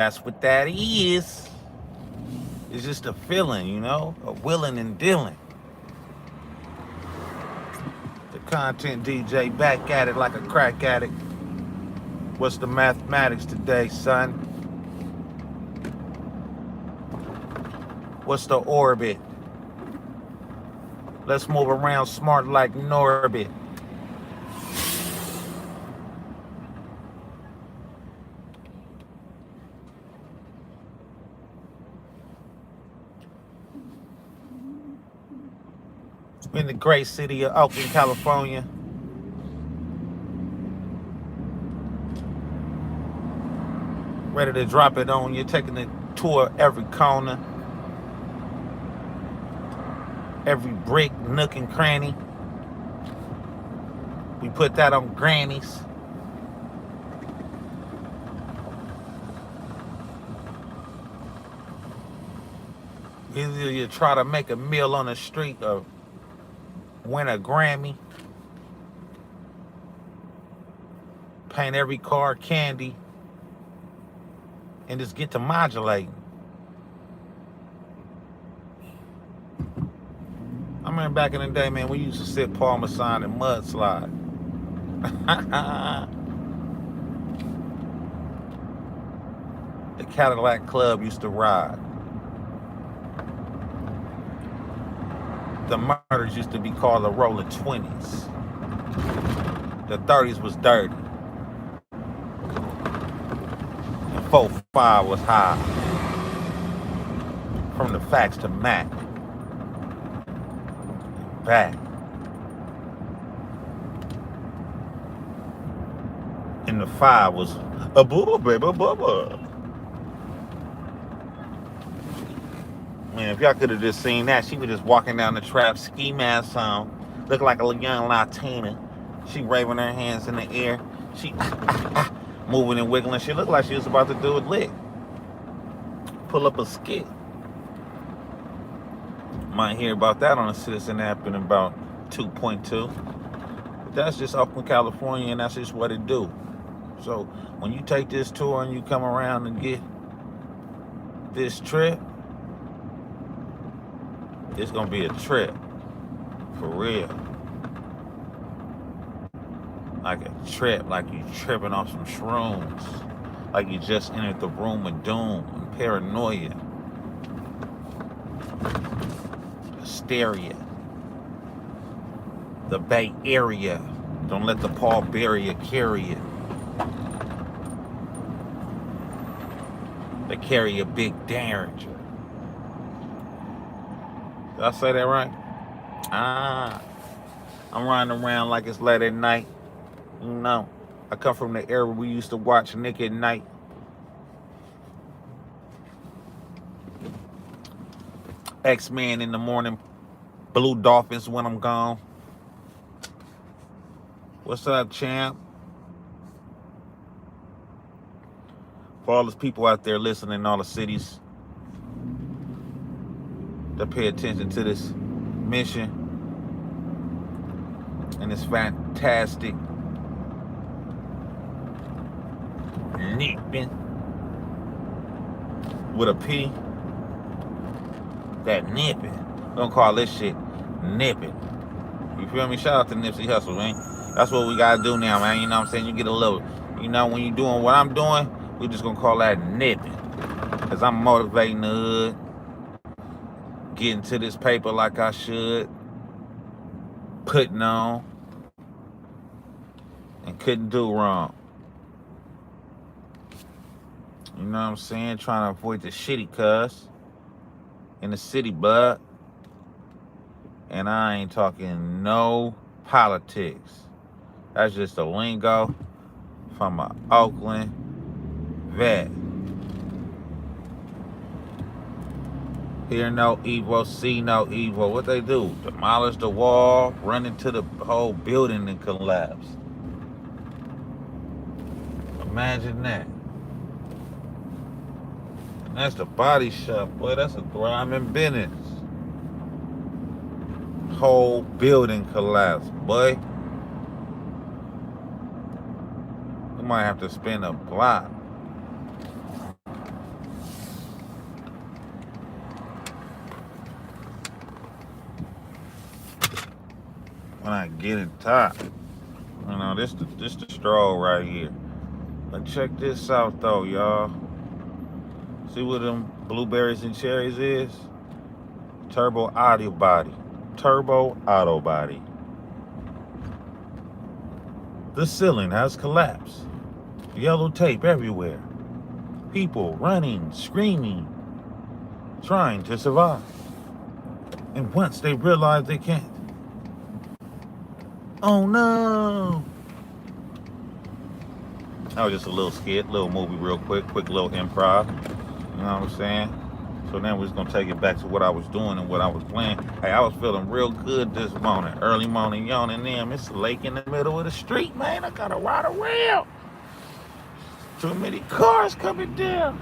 That's what that is. It's just a feeling, you know, a willing and dealing. The content DJ back at it like a crack addict. What's the mathematics today, son? What's the orbit? Let's move around smart like Norbit. In the great city of Oakland, California. Ready to drop it on you, taking a tour every corner, every brick, nook, and cranny. We put that on grannies. Either you try to make a meal on the street or win a Grammy, paint every car candy, and just get to modulating. I remember back in the day, man, we used to sit Parmesan and mudslide. The Cadillac Club used to ride. The murders used to be called the rolling 20s. The 30s was dirty. And 4-5 was high. From the facts to Mac. Back. And the 5 was a booba baby bubba. Man, if y'all could have just seen that, she was just walking down the trap, ski mask on, looked like a young Latina. She waving her hands in the air. She moving and wiggling. She looked like she was about to do a lick. Pull up a skit. Might hear about that on the Citizen app in about 2.2. But that's just Oakland, California, and that's just what it do. So when you take this tour and you come around and get this trip, it's gonna be a trip. For real. Like a trip, like you tripping off some shrooms. Like you just entered the room of doom and paranoia. Hysteria. The Bay Area. Don't let the Paul Barrier carry it. They carry a big Derringer. Did I say that right? I'm riding around like it's late at night. You know, I come from the era we used to watch Nick at Night. X-Men in the morning. Blue Dolphins when I'm gone. What's up, champ? For all those people out there listening in all the cities that pay attention to this mission and it's fantastic nipping with a P. That nipping. We're gonna call this shit nipping. You feel me? Shout out to Nipsey Hussle, man. That's what we gotta do now, man. You know what I'm saying? You get a little, you know, when you're doing what I'm doing, we just gonna call that nipping. Cause I'm motivating the hood, getting to this paper like I should, putting on, and couldn't do wrong. You know what I'm saying? Trying to avoid the shitty cuss in the city, bud. And I ain't talking no politics. That's just a lingo from an Oakland vet. Hear no evil, see no evil. What they do? Demolish the wall, run into the whole building and collapse. Imagine that. And that's the body shop, boy. That's a thriving business. Whole building collapse, boy. We might have to spend a block. when I get in top. You know, this the stroll right here. But check this out though, y'all. See what them blueberries and cherries is? Turbo auto body. Turbo auto body. The ceiling has collapsed. Yellow tape everywhere. People running, screaming, trying to survive. And once they realize they can't, oh no! That was just a little skit, little movie real quick little improv. You know what I'm saying? So then we're just gonna take it back to what I was doing and what I was playing. Hey, I was feeling real good this morning. Early morning yawning in. It's a lake in the middle of the street, man. I gotta ride around. Too many cars coming down.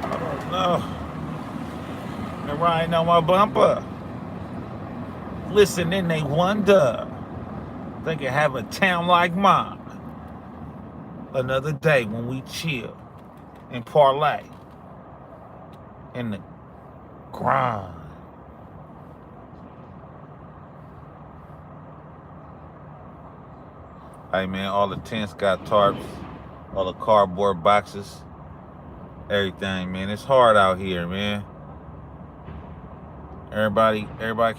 I don't know. They're riding on my bumper. Listen, then they wonder. They can have a town like mine. Another day when we chill and parlay in the grind. Hey man, all the tents got tarps, all the cardboard boxes, everything, man. It's hard out here, man. Everybody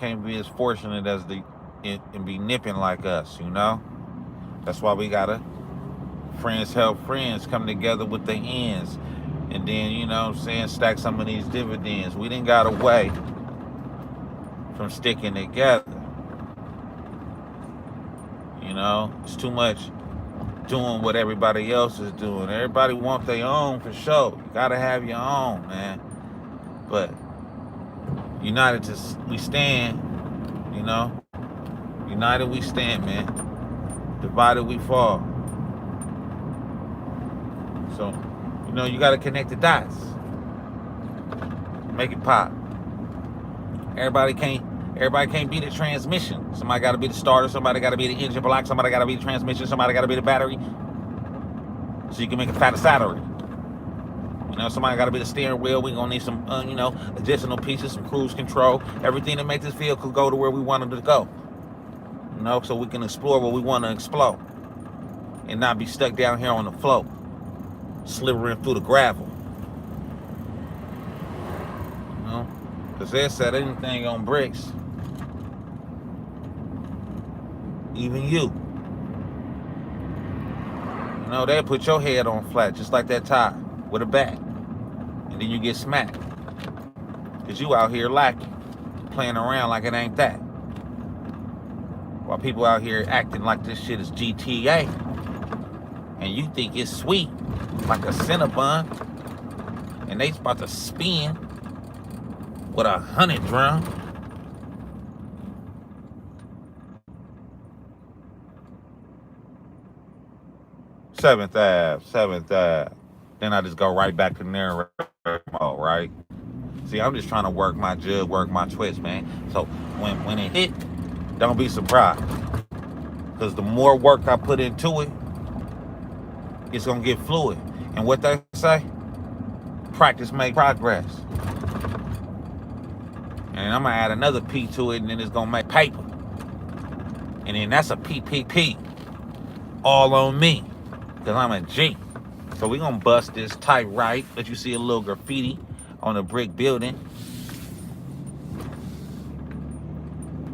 can't be as fortunate as and be nipping like us, you know? That's why we gotta friends help friends come together with their ends. And then, you know what I'm saying, stack some of these dividends. We done got away from sticking together. You know, it's too much doing what everybody else is doing. Everybody want their own for sure. You gotta have your own, man. But united we stand, you know. United we stand, man. Divided we fall. So, you know, you gotta connect the dots. Make it pop. Everybody can't be the transmission. Somebody gotta be the starter, somebody gotta be the engine block, somebody gotta be the transmission, somebody gotta be the battery. So you can make a fatter salary. You know, somebody gotta be the steering wheel. We gonna need some, you know, additional pieces, some cruise control, everything that makes this vehicle go to where we want it to go. You know, so we can explore what we want to explore. And not be stuck down here on the floor, slithering through the gravel. You know? Because they said anything on bricks, even you. You know, they'll put your head on flat, just like that tire, with a bat. And then you get smacked. Because you out here lacking, playing around like it ain't that. While people out here acting like this shit is GTA. And you think it's sweet, like a Cinnabon. And they about to spin with 100 drum. Seventh Ave. Then I just go right back to narrator mode, right? See, I'm just trying to work my jug, work my twist, man. So when it hit, don't be surprised. Because the more work I put into it, it's gonna get fluid. And what they say, practice make progress. And I'm gonna add another P to it, and then it's gonna make paper. And then that's a PPP. All on me. Because I'm a G. So we're gonna bust this tight right. Let you see a little graffiti on a brick building.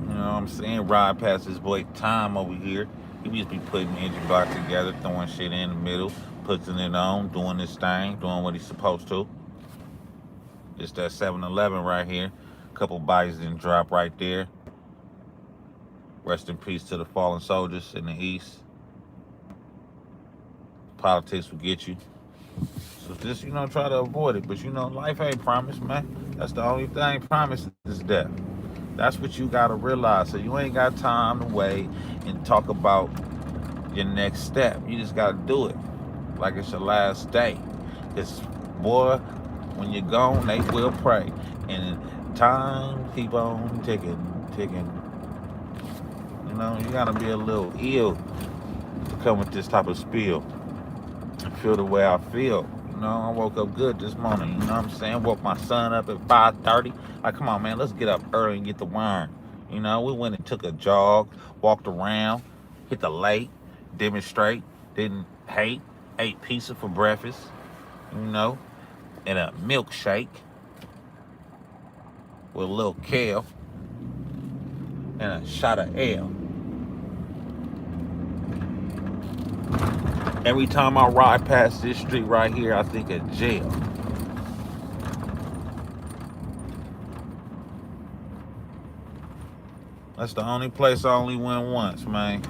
You know what I'm saying? Ride past this boy Tom over here. He used to be putting engine blocks together, throwing shit in the middle, putting it on, doing this thing, doing what he's supposed to. It's that 7-Eleven right here. A couple bodies didn't drop right there. Rest in peace to the fallen soldiers in the East. Politics will get you. So just, you know, try to avoid it. But, you know, life ain't promised, man. That's the only thing promised is death. That's what you got to realize. So you ain't got time to wait and talk about your next step. You just got to do it like it's your last day. Because, boy, when you're gone, they will pray. And time keep on ticking. You know, you got to be a little ill to come with this type of spiel. I feel the way I feel. You know, I woke up good this morning, you know what I'm saying? Woke my son up at 5:30. Like, come on, man, let's get up early and get the wine. You know, we went and took a jog, walked around, hit the lake, demonstrate, didn't hate, ate pizza for breakfast, you know, and a milkshake with a little kale and a shot of ale. Every time I ride past this street right here, I think of jail. That's the only place I only went once, man.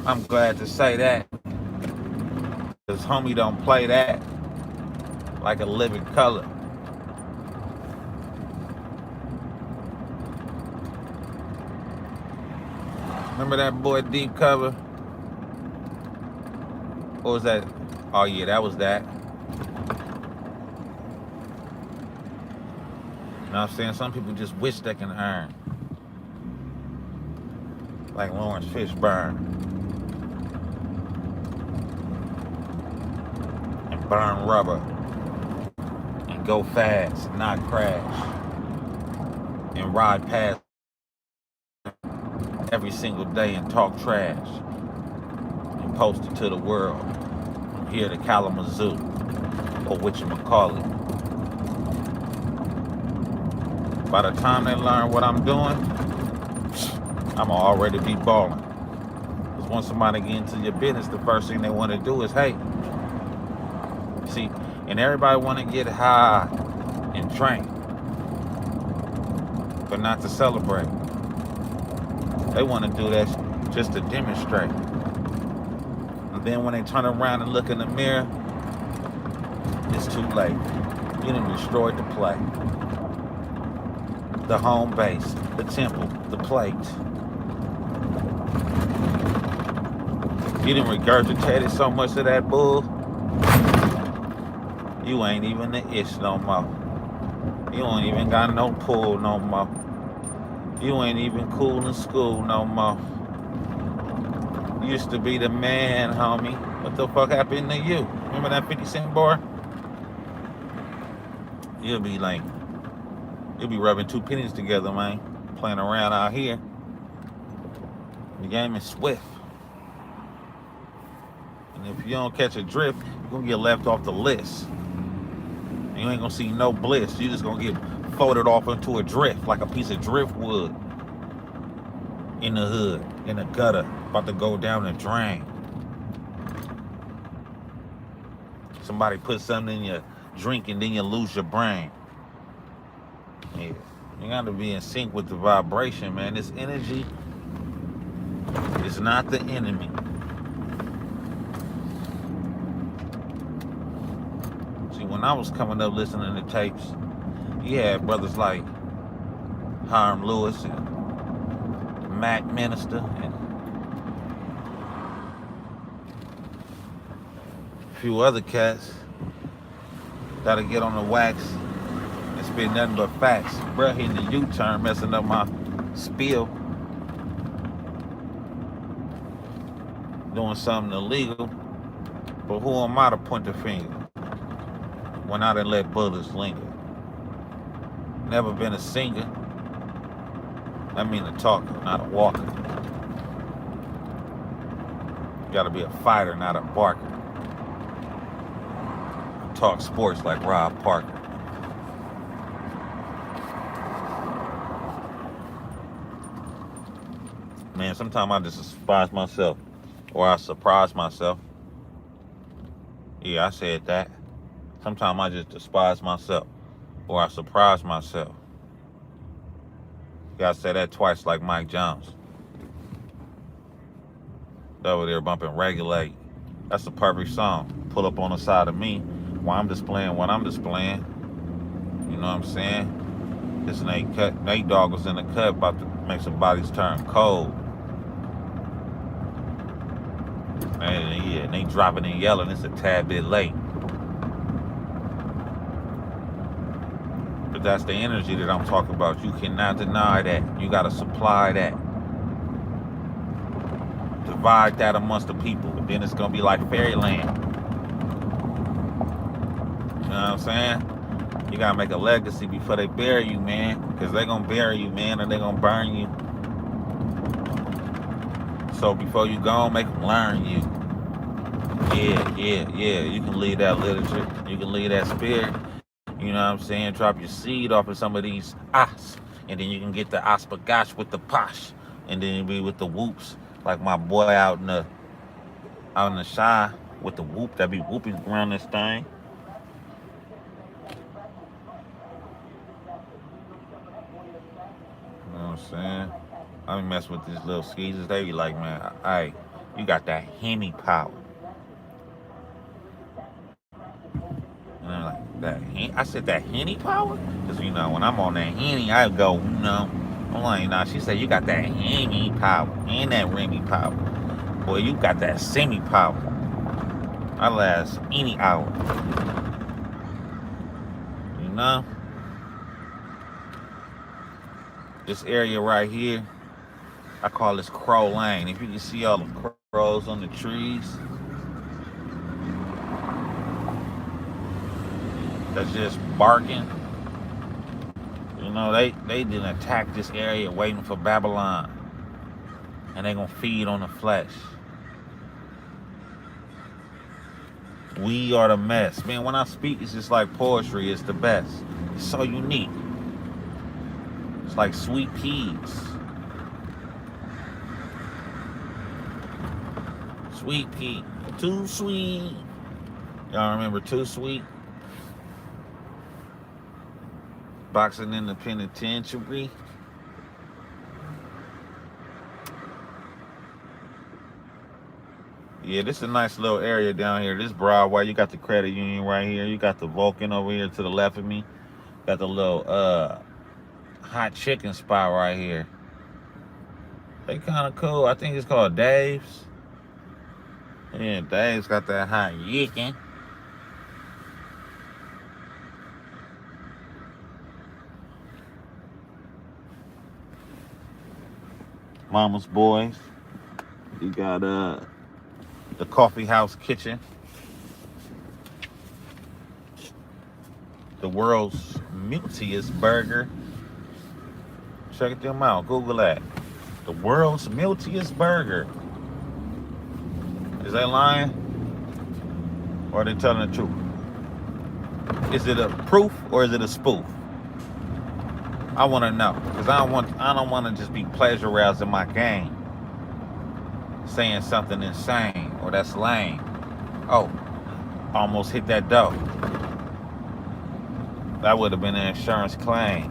I'm glad to say that. Because homie don't play that like a living color. Remember that boy Deep Cover? What was that? Oh yeah, that was that. You know what I'm saying? Some people just wish they can earn. Like Lawrence Fishburne. And burn rubber. And go fast, not crash. And ride past every single day and talk trash. And post it to the world. From here to Kalamazoo. Or whatchamacallit. By the time they learn what I'm doing, I'm already be balling. Because once somebody get into your business, the first thing they want to do is hate. See, and everybody want to get high and drink, but not to celebrate. They want to do that just to demonstrate. And then when they turn around and look in the mirror, it's too late. You done destroyed the play. The home base, the temple, the plate. You done regurgitated so much of that bull, you ain't even the ish no more. You ain't even got no pool no more. You ain't even cool in school no more. You used to be the man, homie. What the fuck happened to you? Remember that 50 Cent bar? You'll be like, you'll be rubbing two pennies together, man. Playing around out here. The game is swift. And if you don't catch a drift, you're gonna get left off the list. And you ain't gonna see no bliss. You just gonna get folded off into a drift, like a piece of driftwood. In the hood, in the gutter, about to go down the drain. Somebody put something in your drink and then you lose your brain. Yeah, you gotta be in sync with the vibration, man. This energy is not the enemy. See, when I was coming up listening to tapes, you had brothers like Hiram Lewis and Mac Minister and a few other cats that'll get on the wax and spit nothing but facts. Bruh hitting the U-turn, messing up my spiel. Doing something illegal. But who am I to point the finger when I done let bullets linger? Never been a singer. I mean a talker, not a walker. You gotta be a fighter, not a barker. I talk sports like Rob Parker. Man, sometimes I just despise myself. Or I surprise myself. Yeah, I said that. Sometimes I just despise myself. Or I surprise myself. You gotta say that twice like Mike Jones. Over there bumping Regulate. That's the perfect song. Pull up on the side of me while I'm displaying what I'm displaying. You know what I'm saying? This Nate Dogg was in the cut about to make some bodies turn cold. And yeah, they dropping and yelling. It's a tad bit late. But that's the energy that I'm talking about. You cannot deny that. You gotta supply that. divide that amongst the people. And then it's gonna be like fairyland. You know what I'm saying? You gotta make a legacy before they bury you, man. Because they gonna bury you, man, or they gonna burn you. So before you go, make them learn you. Yeah. You can leave that literature. You can leave that spirit. You know what I'm saying? Drop your seed off of some of these as. And then you can get the aspagash with the posh. And then you be with the whoops. Like my boy out in the shy with the whoop that be whooping around this thing. You know what I'm saying? I be messing with these little skeezers. They be like, man, hey, you got that Henny power. And I'm like, I said that Henny power? Because, you know, when I'm on that Henny, I go, you know. I'm like, nah, she said, you got that Henny power and that Remy power. Boy, you got that semi power. I last any hour. You know? This area right here, I call this Crow Lane. If you can see all the crows on the trees, that's just barking. You know, they didn't attack this area waiting for Babylon. And they gonna feed on the flesh. We are the mess. Man, when I speak, it's just like poetry. It's the best. It's so unique. It's like sweet peas. Sweet pea. Too sweet. Y'all remember Too Sweet? Boxing in the penitentiary. Yeah, this is a nice little area down here. This Broadway, you got the credit union right here. You got the Vulcan over here to the left of me. Got the little hot chicken spot right here. They kind of cool. I think it's called Dave's. Yeah, Dave's got that hot chicken. Mama's Boys. You got the Coffee House Kitchen. The world's miltiest burger. Check them out. Google that. The world's miltiest burger. Is they lying? Or are they telling the truth? Is it a proof or is it a spoof? I want to know, because I don't want to just be plagiarizing my game, saying something insane or that's lame. Oh, almost hit that dough. That would have been an insurance claim.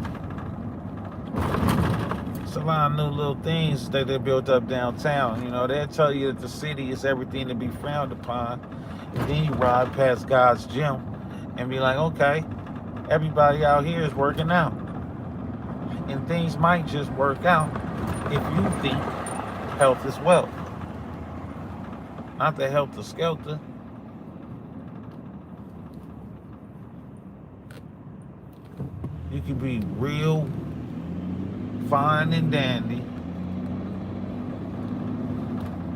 It's a lot of new little things that they built up downtown. You know, they'll tell you that the city is everything to be frowned upon. And then you ride past God's gym and be like, okay, everybody out here is working out. And things might just work out if you think health is wealth. Not the helter skelter. You can be real fine and dandy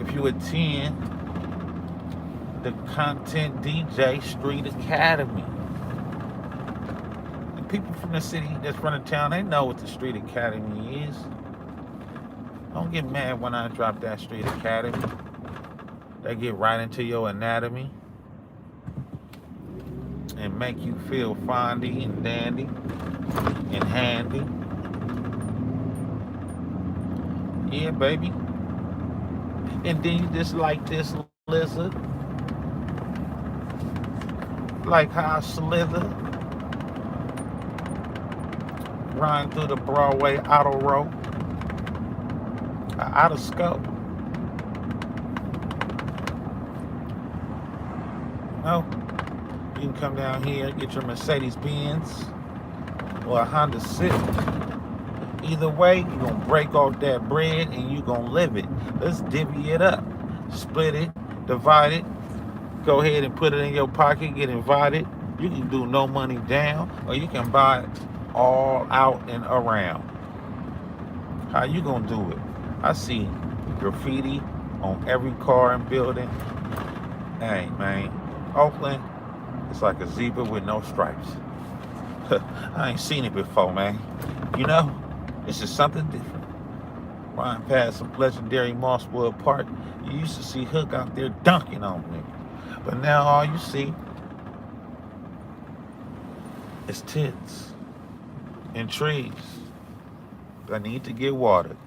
if you attend the Content DJ Street Academy. And people from the city that's running town, they know what the Street Academy is. Don't get mad when I drop that Street Academy. They get right into your anatomy and make you feel fondy and dandy and handy. Yeah, baby. And then you just like this lizard. Like how I slither. Run through the Broadway auto row. Out of scope. No. You can come down here, get your Mercedes Benz or a Honda Civic. Either way, you're going to break off that bread and you're going to live it. Let's divvy it up. Split it, divide it. Go ahead and put it in your pocket, get invited. You can do no money down, or you can buy it all out and around. How you going to do it? I see graffiti on every car and building. Hey, man, Oakland, it's like a zebra with no stripes. I ain't seen it before, man. You know, it's just something different. Riding past some legendary Mosswood Park, you used to see Hook out there dunking on me. But now all you see is tits and trees that need to get watered.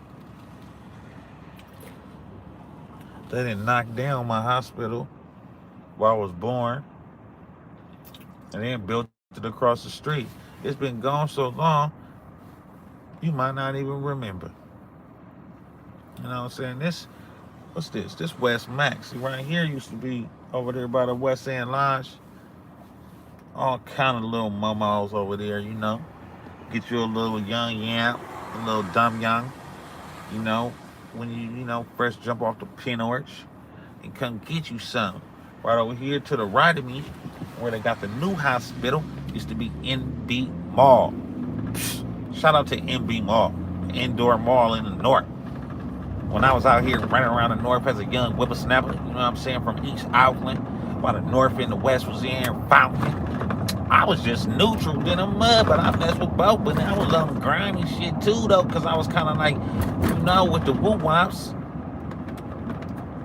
They didn't knock down my hospital where I was born, and then built it across the street. It's been gone so long, you might not even remember. You know what I'm saying? What's this? This West Max. See, right here used to be over there by the West End Lodge. All kind of little momos over there, you know. Get you a little young yamp, a little dumb young, you know, when you know, first jump off the pin arch and come get you some. Right over here to the right of me, where they got the new hospital, used to be NB Mall. Shout out to NB Mall, indoor mall in the north. When I was out here running around the north as a young whippersnapper, you know what I'm saying, from East Oakland, while the north and the west was in Fountain, I was just neutral in the mud, but I messed with both. But I was on grimy shit too, though, because I was kind of like, you know, with the woo-wops.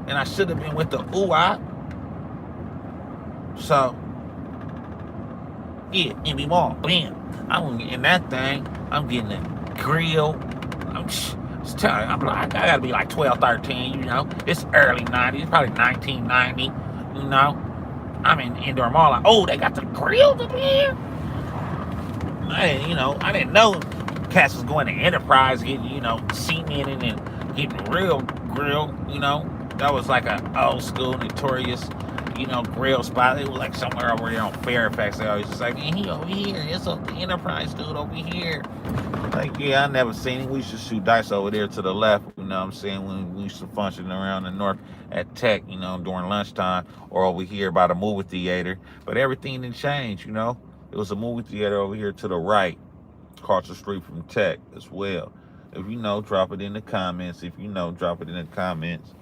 And I should have been with the ooh-wop. So, yeah, NB Mall, bam. I'm in that thing. I'm getting a grill. I'm like, I gotta be like 12, 13, you know. It's early 90s, probably 1990, you know. I'm in indoor mall, like, oh, they got the grills up here? I didn't know cats was going to Enterprise, getting, you know, cemented and getting real grill, you know. That was like an old school, notorious, you know, grill spot. It was like somewhere over there on Fairfax. They always just like, man, he over here. It's the Enterprise dude over here. Like, yeah, I never seen him. We used to shoot dice over there to the left, you know what I'm saying, when we used to function around the north at Tech, you know, during lunchtime, or over here by the movie theater. But everything didn't change, you know. It was a movie theater over here to the right, across the street from Tech as well. If you know, drop it in the comments. If you know, drop it in the comments.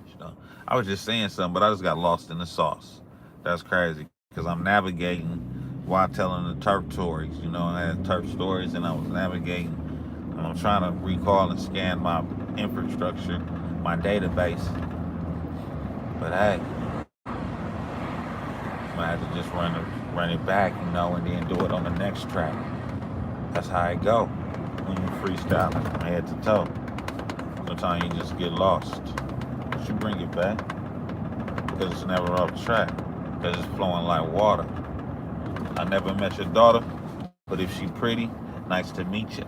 You know, I was just saying something, but I just got lost in the sauce. That's crazy, because I'm navigating while telling the turf stories. You know, I had turf stories and I was navigating. And I'm trying to recall and scan my infrastructure, my database. But hey, I had to just run it back, you know, and then do it on the next track. That's how it go when you freestyle from head to toe. Sometimes you just get lost. But you bring it back, because it's never off track, because it's flowing like water. I never met your daughter, but if she pretty, nice to meet you.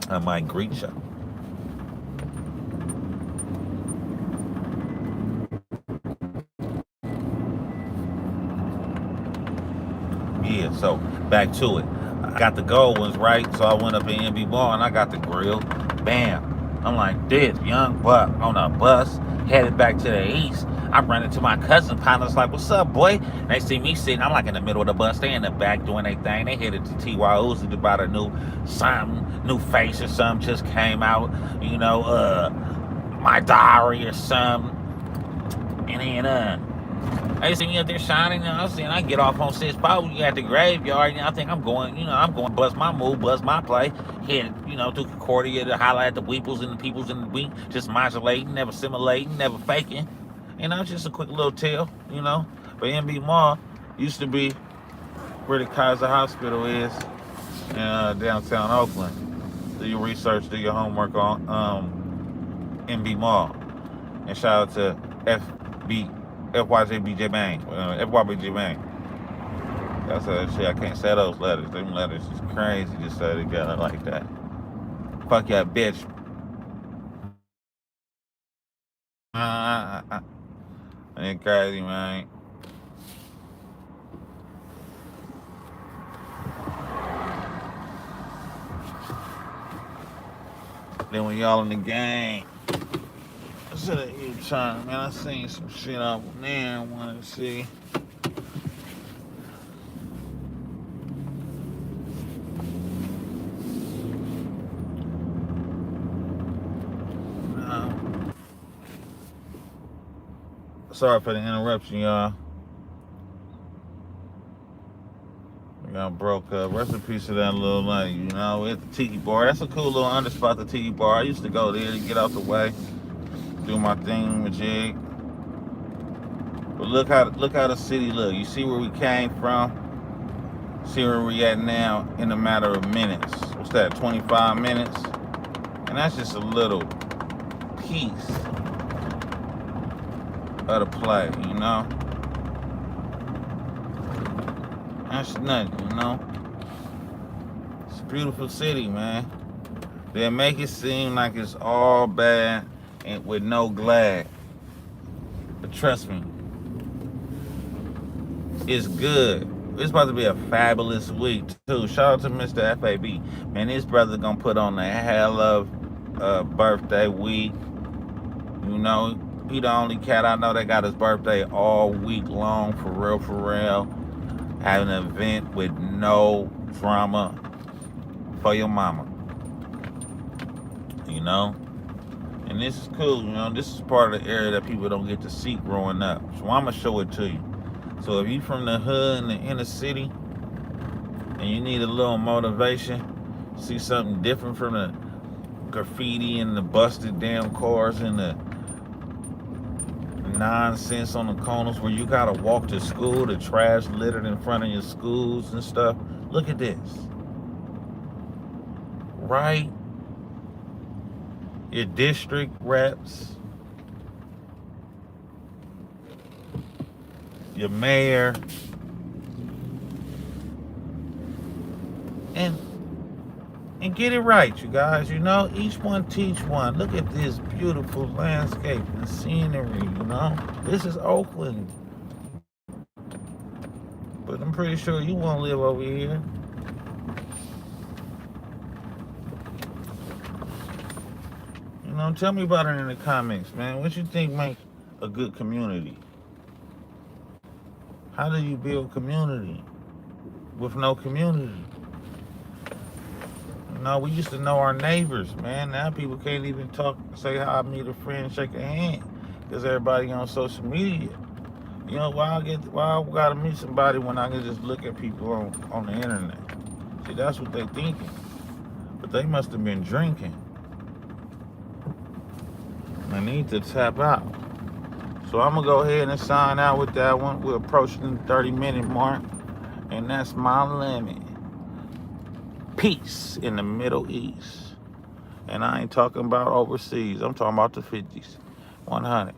I might greet you. Yeah, so back to it. I got the gold ones right, so I went up in NB Mall and I got the grill. Bam. I'm like this, young buck on a bus, headed back to the east. I'm running to my cousin partners like, what's up, boy? And they see me sitting, I'm like in the middle of the bus. They in the back doing their thing. They headed to TY Uzi to buy a new face or something just came out. You know, my diary or something. And then, they see me up there shining, you know what I'm saying? I get off on 6 probably at the graveyard, and I think I'm going bust my move, bust my play, head, you know, through Concordia to holler at the weeples and the peoples in the week, just modulating, never simulating, never faking. You know, just a quick little tale, you know. But NB Mall used to be where the Kaiser Hospital is in downtown Oakland. Do your research, do your homework on NB Mall. And shout out to FYJBJ Bang. FYBJ Bang. That's that shit. I can't say those letters. Them letters is crazy to say together like that. Fuck yeah, bitch. Ain't crazy, man. Then when y'all in the game, instead of you trying, man, I seen some shit out there I wanted to see. Sorry for the interruption, y'all. We got broke up. Rest in peace to that little lady, you know, at the Tiki Bar. That's a cool little underspot, the Tiki Bar. I used to go there to get out the way, do my thing, majig. But look how the city look. You see where we came from? See where we at now in a matter of minutes. What's that, 25 minutes? And that's just a little piece of the play, you know? That's nothing, you know? It's a beautiful city, man. They make it seem like it's all bad and with no glad. But trust me, it's good. It's about to be a fabulous week, too. Shout out to Mr. FAB. Man, this brother gonna put on a hell of birthday week. You know, he the only cat I know that got his birthday all week long, for real, for real. Having an event with no drama for your mama. You know? And this is cool, you know? This is part of the area that people don't get to see growing up. So I'm gonna show it to you. So if you from the hood in the inner city and you need a little motivation, see something different from the graffiti and the busted damn cars and the nonsense on the corners where you gotta walk to school, the trash littered in front of your schools and stuff. Look at this. Right? Your district reps, your mayor, and get it right, you guys. You know, each one teach one. Look at this beautiful landscape and scenery, you know. This is Oakland. But I'm pretty sure you won't live over here. You know, tell me about it in the comments, man. What you think makes a good community? How do you build community with no community? No, we used to know our neighbors, man. Now people can't even talk, say hi, meet a friend, shake a hand, because everybody on social media. You know, why I gotta meet somebody when I can just look at people on the internet? See, that's what they thinking. But they must have been drinking. They need to tap out. So I'm gonna go ahead and sign out with that one. We're approaching the 30-minute mark, and that's my limit. Peace in the Middle East. And I ain't talking about overseas. I'm talking about the 50s. 100.